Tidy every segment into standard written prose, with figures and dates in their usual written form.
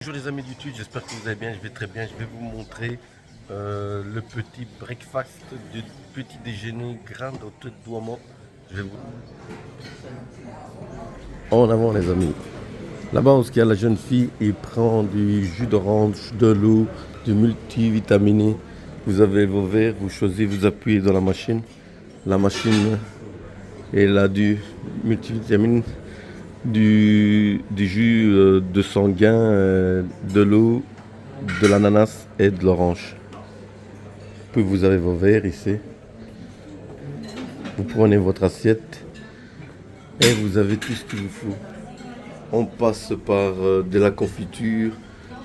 Bonjour les amis de YouTube, j'espère que vous allez bien, je vais très bien. Je vais vous montrer le petit breakfast du petit déjeuner Grand Hôtel Douaumont. Je vais vous... En avant les amis. Là-bas où il y a la jeune fille, il prend du jus d'orange, de l'eau, du multivitaminé. Vous avez vos verres, vous choisissez, vous appuyez dans la machine. La machine, elle a du multivitamine, du jus de sanguin, de l'eau, de l'ananas et de l'orange. Puis vous avez vos verres ici. Vous prenez votre assiette et vous avez tout ce qu'il vous faut. On passe par de la confiture,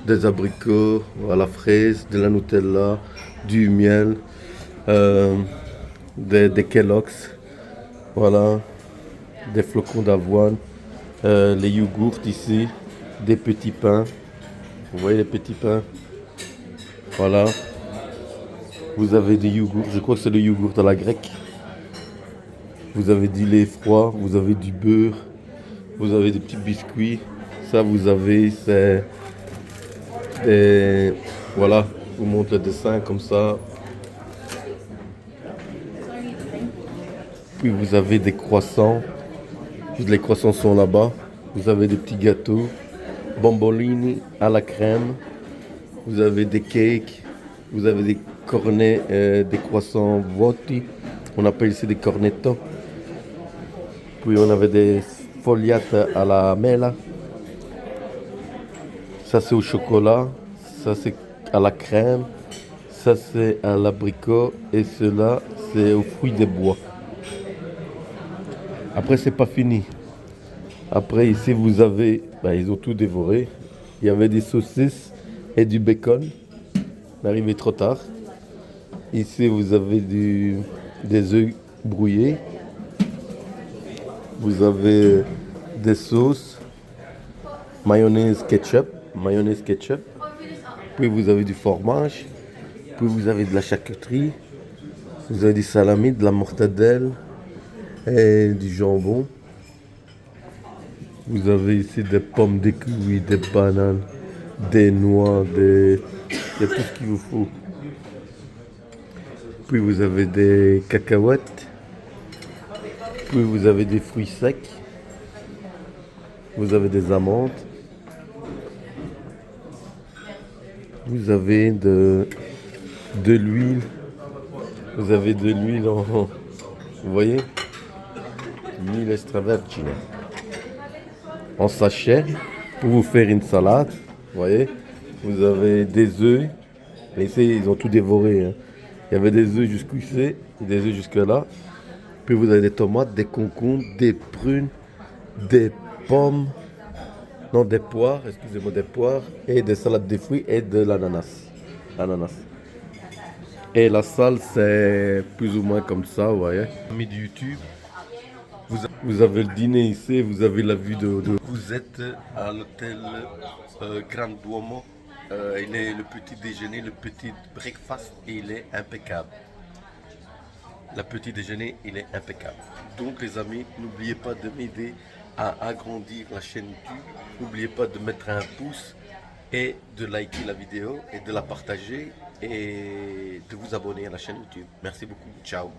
des abricots à la fraise, de la Nutella, du miel, des Kellogg's, voilà, des flocons d'avoine, les yogourts ici, des petits pains. Vous voyez les petits pains? Voilà. Vous avez des yogourts, je crois que c'est le yogourt à la grecque. Vous avez du lait froid, vous avez du beurre, vous avez des petits biscuits. Ça, vous avez, c'est des... Voilà, je vous montre le dessin comme ça. Puis vous avez des croissants. Les croissants sont là-bas. Vous avez des petits gâteaux, bombolini à la crème. Vous avez des cakes. Vous avez des cornets, des croissants voti. On appelle ici des cornettos. Puis on avait des foliates à la mela. Ça c'est au chocolat. Ça c'est à la crème. Ça c'est à l'abricot. Et cela c'est aux fruits des bois. Après c'est pas fini. Après ici vous avez, ils ont tout dévoré. Il y avait des saucisses et du bacon. On est arrivé trop tard. Ici vous avez des œufs brouillés. Vous avez des sauces, mayonnaise, ketchup. Puis vous avez du fromage. Puis vous avez de la charcuterie. Vous avez du salami, de la mortadelle et du jambon. Vous avez ici des pommes, des kiwis, des bananes, des noix, il y a tout ce qu'il vous faut. Puis vous avez des cacahuètes. Puis vous avez des fruits secs. Vous avez des amandes. Vous avez de l'huile. Vous avez de l'huile en... Vous voyez? L'huile extravergine. En sachet. Pour vous faire une salade. Vous voyez? Vous avez des œufs. Mais ici, ils ont tout dévoré. Hein. Il y avait des œufs jusqu'ici. Des œufs jusque là. Puis vous avez des tomates, des concombres, des prunes, des pommes, non des poires, excusez-moi, des poires, et des salades de fruits et de l'ananas. Et la salle c'est plus ou moins comme ça, vous voyez. Amis de YouTube, vous avez le dîner ici, vous avez la vue Vous êtes à l'hôtel Grand Duomo. Il est le petit déjeuner, le petit breakfast, et il est impeccable. Le petit déjeuner, il est impeccable. Donc les amis, n'oubliez pas de m'aider à agrandir la chaîne YouTube. N'oubliez pas de mettre un pouce et de liker la vidéo et de la partager et de vous abonner à la chaîne YouTube. Merci beaucoup. Ciao.